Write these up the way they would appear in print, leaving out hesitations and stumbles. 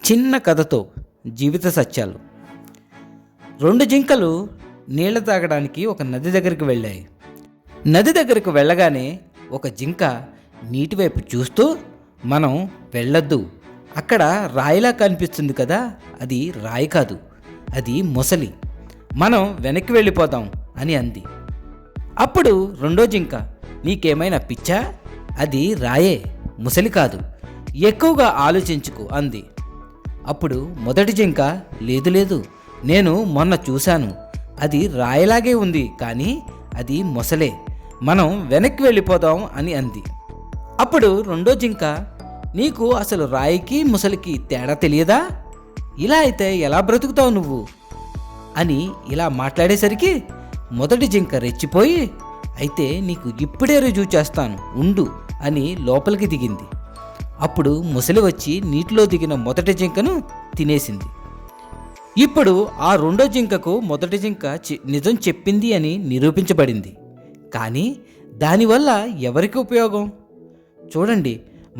చిన్న కథతో జీవిత సత్యాలు. రెండు జింకలు నీళ్లు తాగడానికి ఒక నది దగ్గరికి వెళ్ళాయి. నది దగ్గరకు వెళ్ళగానే ఒక జింక నీటి వైపు చూస్తూ, మనం వెళ్ళొద్దు, అక్కడ రాయిలా కనిపిస్తుంది కదా, అది రాయి కాదు, అది మొసలి, మనం వెనక్కి వెళ్ళిపోతాం అని అంది. అప్పుడు రెండో జింక, నీకేమైనా పిచ్చా, అది రాయే, ముసలి కాదు, ఎక్కువగా ఆలోచించుకు అంది. అప్పుడు మొదటి జింక, లేదు లేదు, నేను మొన్న చూశాను, అది రాయిలాగే ఉంది, కానీ అది మొసలే, మనం వెనక్కి వెళ్ళిపోదాం అని అంది. అప్పుడు రెండో జింక, నీకు అసలు రాయికి ముసలికి తేడా తెలియదా, ఇలా అయితే ఎలా బ్రతుకుతావు నువ్వు అని ఇలా మాట్లాడేసరికి మొదటి జింక రెచ్చిపోయి, అయితే నీకు ఇప్పుడే రుజువు చేస్తాను ఉండు అని లోపలికి దిగింది. అప్పుడు ముసలి వచ్చి నీటిలో దిగిన మొదటి జింకను తినేసింది. ఇప్పుడు ఆ రెండో జింకకు మొదటి జింక నిజం చెప్పింది అని నిరూపించబడింది. కానీ దానివల్ల ఎవరికి ఉపయోగం? చూడండి,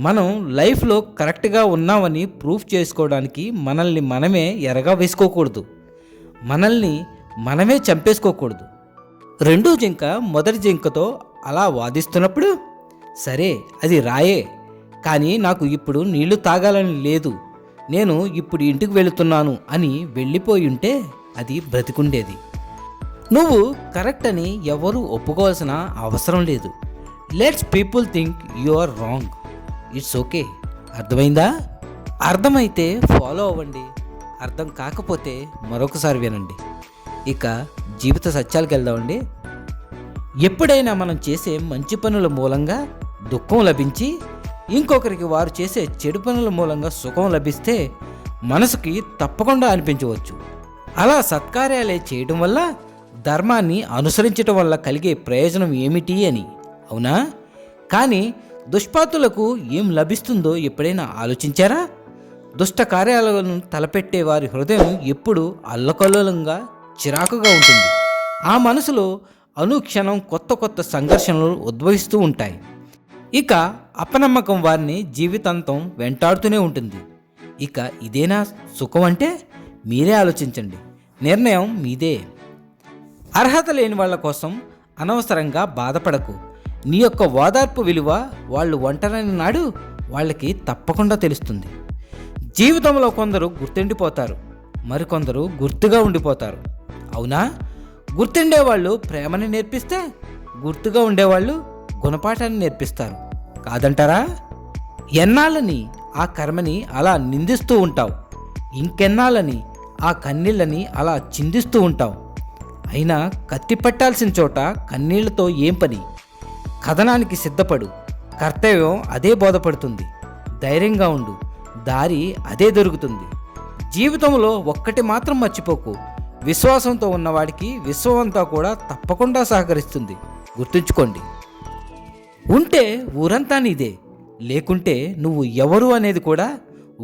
మనం లైఫ్లో కరెక్ట్గా ఉన్నామని ప్రూఫ్ చేసుకోవడానికి మనల్ని మనమే ఎరగా వేసుకోకూడదు, మనల్ని మనమే చంపేసుకోకూడదు. రెండో జింక మొదటి జింకతో అలా వాదిస్తున్నప్పుడు, సరే అది రాయే, కానీ నాకు ఇప్పుడు నీళ్లు తాగాలని లేదు, నేను ఇప్పుడు ఇంటికి వెళుతున్నాను అని వెళ్ళిపోయి ఉంటే అది బ్రతికుండేది. నువ్వు కరెక్ట్ అని ఎవరు ఒప్పుకోవాల్సిన అవసరం లేదు. Let's people think you are wrong, it's okay. అర్థమైందా? అర్థమైతే ఫాలో అవ్వండి, అర్థం కాకపోతే మరొకసారి వినండి. ఇక జీవిత సత్యాలకు వెళ్దామండి. ఎప్పుడైనా మనం చేసే మంచి పనుల మూలంగా దుఃఖం లభించి, ఇంకొకరికి వారు చేసే చెడు పనుల మూలంగా సుఖం లభిస్తే మనసుకి తప్పకుండా అనిపించవచ్చు. అలా సత్కార్యాలే చేయడం వల్ల, ధర్మాన్ని అనుసరించడం వల్ల కలిగే ప్రయోజనం ఏమిటి అని, అవునా? కానీ దుష్పాతులకు ఏం లభిస్తుందో ఎప్పుడైనా ఆలోచించారా? దుష్ట కార్యాలను తలపెట్టే వారి హృదయం ఎప్పుడు అల్లకల్లోలంగా చిరాకుగా ఉంటుంది. ఆ మనసులో అనుక్షణం కొత్త కొత్త సంఘర్షణలు ఉద్భవిస్తూ ఉంటాయి. ఇక అపనమ్మకం వారిని జీవితాంతం వెంటాడుతూనే ఉంటుంది. ఇక ఇదేనా సుఖం అంటే? మీరే ఆలోచించండి, నిర్ణయం మీదే. అర్హత లేని వాళ్ళ కోసం అనవసరంగా బాధపడకు. నీ యొక్క ఓదార్పు విలువ వాళ్ళు ఒంటరిని నాడు వాళ్ళకి తప్పకుండా తెలుస్తుంది. జీవితంలో కొందరు గుర్తుండిపోతారు, మరికొందరు గుర్తుగా ఉండిపోతారు, అవునా? గుర్తుండేవాళ్ళు ప్రేమని నేర్పిస్తే, గుర్తుగా ఉండేవాళ్ళు గుణపాఠాన్ని నేర్పిస్తారు, కాదంటారా? ఎన్నాళ్ళని ఆ కర్మని అలా నిందిస్తూ ఉంటావు, ఇంకెన్నాళ్ళని ఆ కన్నీళ్ళని అలా చిందిస్తూ ఉంటావు. అయినా కత్తి పట్టాల్సిన చోట కన్నీళ్లతో ఏం పని? కథనానికి సిద్ధపడు, కర్తవ్యం అదే బోధపడుతుంది. ధైర్యంగా ఉండు, దారి అదే దొరుకుతుంది. జీవితంలో ఒక్కటి మాత్రం మర్చిపోకు, విశ్వాసంతో ఉన్నవాడికి విశ్వమంతా కూడా తప్పకుండా సహకరిస్తుంది. గుర్తుంచుకోండి. ఉంటే ఊరంతా నీదే, లేకుంటే నువ్వు ఎవరు అనేది కూడా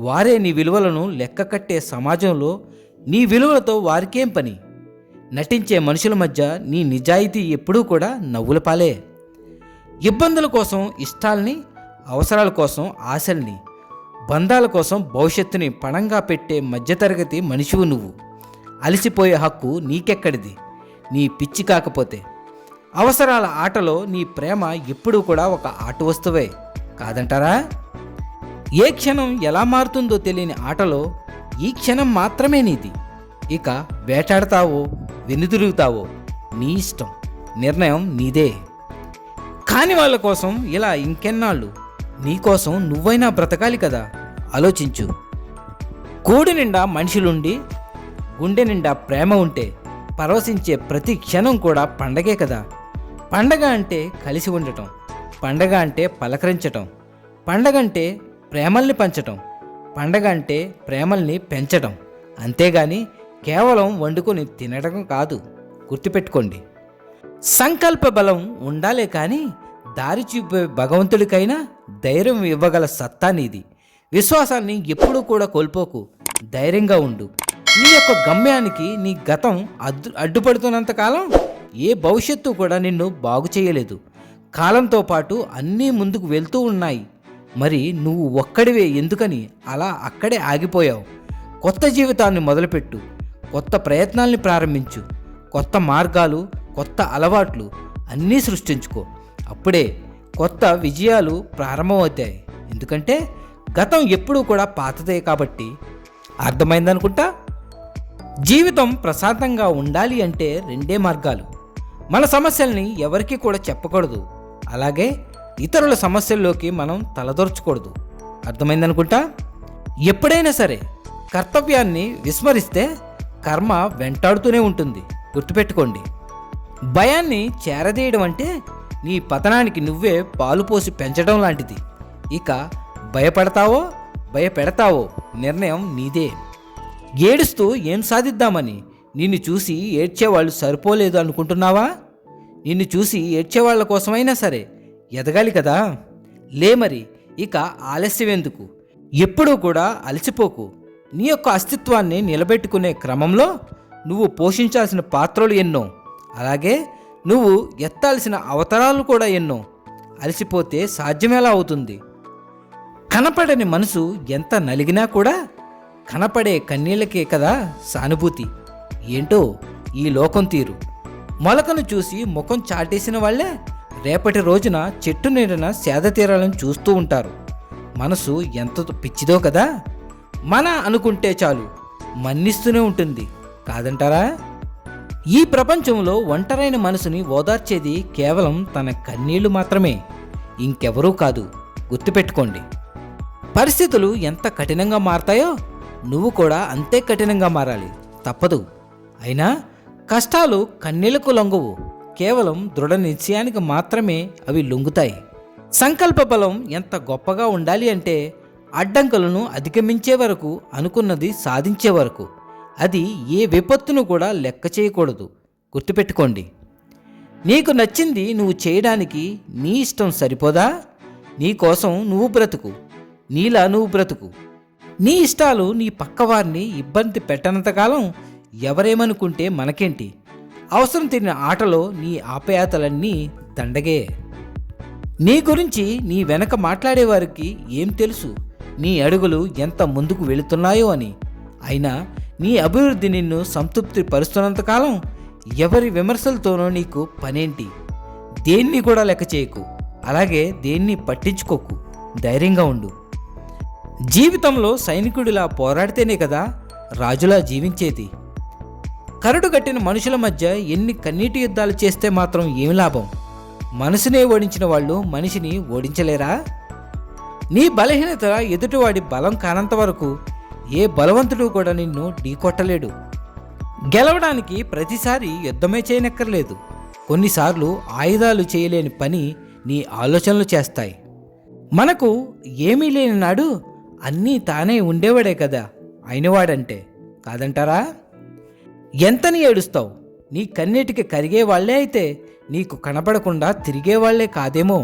వారే. నీ విలువలను లెక్క కట్టే సమాజంలో నీ విలువలతో వారికేం పని? నటించే మనుషుల మధ్య నీ నిజాయితీ ఎప్పుడూ కూడా నవ్వుల పాలే. ఇబ్బందుల కోసం ఇష్టాల్ని, అవసరాల కోసం ఆశల్ని, బంధాల కోసం భవిష్యత్తుని పణంగా పెట్టే మధ్యతరగతి మనిషివు నువ్వు. అలసిపోయే హక్కు నీకెక్కడిది, నీ పిచ్చి కాకపోతే? అవసరాల ఆటలో నీ ప్రేమ ఎప్పుడూ కూడా ఒక ఆట వస్తువే, కాదంటారా? ఏ క్షణం ఎలా మారుతుందో తెలియని ఆటలో ఈ క్షణం మాత్రమే నీది. ఇక వేటాడతావో వెనుదిరుగుతావో నీ ఇష్టం, నిర్ణయం నీదే. కాని వాళ్ళ కోసం ఇలా ఇంకెన్నాళ్ళు? నీకోసం నువ్వైనా బ్రతకాలి కదా, ఆలోచించు. కూడి నిండా మనుషులుండి గుండె నిండా ప్రేమ ఉంటే పరవశించే ప్రతి క్షణం కూడా పండగే కదా. పండగ అంటే కలిసి ఉండటం, పండగ అంటే పలకరించటం, పండగ అంటే ప్రేమల్ని పంచటం, పండగ అంటే ప్రేమల్ని పెంచటం, అంతేగాని కేవలం వండుకొని తినడం కాదు. గుర్తుపెట్టుకోండి. సంకల్ప బలం ఉండాలే కానీ దారి చూపే భగవంతుడికైనా ధైర్యం ఇవ్వగల సత్తా నీది. విశ్వాసాన్ని ఎప్పుడూ కూడా కోల్పోకు, ధైర్యంగా ఉండు. నీ యొక్క గమ్యానికి నీ గతం అడ్డుపడుతున్నంతకాలం ఏ భవిష్యత్తు కూడా నిన్ను బాగు చేయలేదు. కాలంతో పాటు అన్నీ ముందుకు వెళ్తూ ఉన్నాయి, మరి నువ్వు ఒక్కడివే ఎందుకని అలా అక్కడే ఆగిపోయావు? కొత్త జీవితాన్ని మొదలుపెట్టు, కొత్త ప్రయత్నాల్ని ప్రారంభించు, కొత్త మార్గాలు, కొత్త అలవాట్లు అన్నీ సృష్టించుకో. అప్పుడే కొత్త విజయాలు ప్రారంభమవుతాయి. ఎందుకంటే గతం ఎప్పుడూ కూడా పాతదే కాబట్టి. అర్థమైందనుకుంటా. జీవితం ప్రశాంతంగా ఉండాలి అంటే రెండే మార్గాలు. మన సమస్యల్ని ఎవరికీ కూడా చెప్పకూడదు, అలాగే ఇతరుల సమస్యల్లోకి మనం తలదొరచకూడదు. అర్థమైందనుకుంటా. ఎప్పుడైనా సరే కర్తవ్యాన్ని విస్మరిస్తే కర్మ వెంటాడుతూనే ఉంటుంది. గుర్తుపెట్టుకోండి. భయాన్ని చేరదీయడం అంటే నీ పతనానికి నువ్వే పాలు పోసి పెంచడం లాంటిది. ఇక భయపడతావో భయపెడతావో నిర్ణయం నీదే. ఏడుస్తూ ఏం సాధిద్దామని నిన్ను చూసి ఏడ్చేవాళ్ళు సరిపోలేదు అనుకుంటున్నావా? నిన్ను చూసి ఏడ్చేవాళ్ల కోసమైనా సరే ఎదగాలి కదా. మరి ఇక ఆలస్యం ఎందుకు? ఎప్పుడూ కూడా అలసిపోకు. నీ యొక్క అస్తిత్వాన్ని నిలబెట్టుకునే క్రమంలో నువ్వు పోషించాల్సిన పాత్రలు ఎన్నో, అలాగే నువ్వు ఎత్తాల్సిన అవతారాలు కూడా ఎన్నో. అలసిపోతే సాధ్యమేలా అవుతుంది? కనపడని మనసు ఎంత నలిగినా కూడా కనపడే కన్నీళ్ళకే కదా సానుభూతి. ఏంటో ఈ లోకం తీరు. మొలకను చూసి ముఖం చాటేసిన వాళ్ళే రేపటి రోజున చెట్టు నీడన సేద తీరాలను చూస్తూ ఉంటారు. మనసు ఎంత పిచ్చిదో కదా. మన అనుకుంటే చాలు మన్నిస్తూనే ఉంటుంది, కాదంటారా? ఈ ప్రపంచంలో ఒంటరైన మనసుని ఓదార్చేది కేవలం తన కన్నీళ్లు మాత్రమే, ఇంకెవరూ కాదు. గుర్తుపెట్టుకోండి. పరిస్థితులు ఎంత కఠినంగా మారతాయో నువ్వు కూడా అంతే కఠినంగా మారాలి. తప్పదు. అయినా కష్టాలు కన్నీళ్లకు లొంగవు. కేవలం దృఢ నిశ్చయానికి మాత్రమే అవి లొంగుతాయి. సంకల్ప బలం ఎంత గొప్పగా ఉండాలి అంటే అడ్డంకులను అధిగమించే వరకు, అనుకున్నది సాధించే వరకు. అది ఏ విపత్తును కూడా లెక్క చేయకూడదు. గుర్తుపెట్టుకోండి. నీకు నచ్చింది నువ్వు చేయడానికి నీ ఇష్టం సరిపోదా? నీ కోసం నువ్వు బ్రతుకు, నీలా నువ్వు బ్రతుకు. నీ ఇష్టాలు నీ పక్కవారిని ఇబ్బంది పెట్టనంతకాలం ఎవరేమనుకుంటే మనకేంటి? అవసరం తీరిన ఆటలో నీ ఆప్యాయతలన్నీ దండగే. నీ గురించి నీ వెనక మాట్లాడేవారికి ఏం తెలుసు నీ అడుగులు ఎంత ముందుకు వెళుతున్నాయో అని? అయినా నీ అభివృద్ధి నిన్ను సంతృప్తి పరుస్తున్నంతకాలం ఎవరి విమర్శలతోనో నీకు పనేంటి? దేన్ని కూడా లెక్క చేయకు, అలాగే దేన్ని పట్టించుకోకు. ధైర్యంగా ఉండు. జీవితంలో సైనికుడిలా పోరాడితేనే కదా రాజులా జీవించేది. కరడు కట్టిన మనుషుల మధ్య ఎన్ని కన్నీటి యుద్ధాలు చేస్తే మాత్రం ఏమి లాభం? మనసునే ఓడించిన వాళ్ళు మనిషిని ఓడించలేరా? నీ బలహీనత ఎదుటివాడి బలం కానంత వరకు ఏ బలవంతుడు కూడా నిన్ను ఢీకొట్టలేడు. గెలవడానికి ప్రతిసారి యుద్ధమే చేయనక్కర్లేదు. కొన్నిసార్లు ఆయుధాలు చేయలేని పని నీ ఆలోచనలు చేస్తాయి. మనకు ఏమీ లేని నాడు అన్నీ తానే ఉండేవాడే కదా అయినవాడంటే, కాదంటారా? ఎంతని ఏడుస్తావు? నీ కన్నీటికి కరిగేవాళ్లే అయితే నీకు కనపడకుండా తిరిగేవాళ్లే కాదేమో.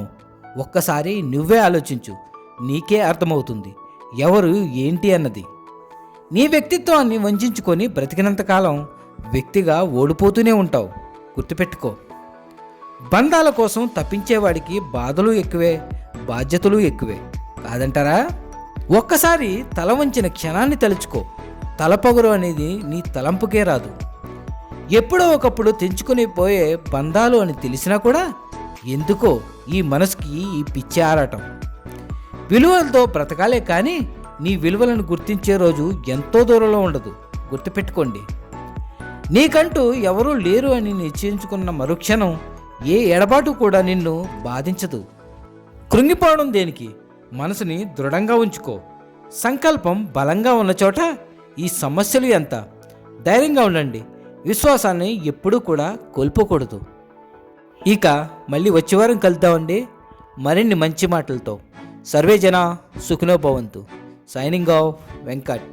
ఒక్కసారి నువ్వే ఆలోచించు, నీకే అర్థమవుతుంది ఎవరు ఏంటి అన్నది. నీ వ్యక్తిత్వాన్ని వంచుకొని బ్రతికినంతకాలం వ్యక్తిగా ఓడిపోతూనే ఉంటావు. గుర్తుపెట్టుకో. బంధాల కోసం తప్పించేవాడికి బాధలు ఎక్కువే, బాధ్యతలు ఎక్కువే, కాదంటారా? ఒక్కసారి తల వంచిన క్షణాన్ని తలుచుకో. తలపొగరు అనేది నీ తలంపుకే రాదు. ఎప్పుడో ఒకప్పుడు తెంచుకొని పోయే బంధాలు అని తెలిసినా కూడా ఎందుకో ఈ మనసుకి ఈ పిచ్చి ఆరాటం. విలువలతో బ్రతకాలే కానీ నీ విలువలను గుర్తించే రోజు ఎంతో దూరంలో ఉండదు. గుర్తుపెట్టుకోండి. నీకంటూ ఎవరూ లేరు అని నిశ్చయించుకున్న మరుక్షణం ఏ ఎడబాటు కూడా నిన్ను బాధించదు. కృంగిపోవడం దేనికి? మనసుని దృఢంగా ఉంచుకో. సంకల్పం బలంగా ఉన్న చోట ఈ సమస్యలు ఎంత? ధైర్యంగా ఉండండి. విశ్వాసాన్ని ఎప్పుడూ కూడా కోల్పోకూడదు. ఇక మళ్ళీ వచ్చే వారం కలుద్దామండి మరిన్ని మంచి మాటలతో. సర్వే జన సుఖినో భవంతు. Signing off Venkat.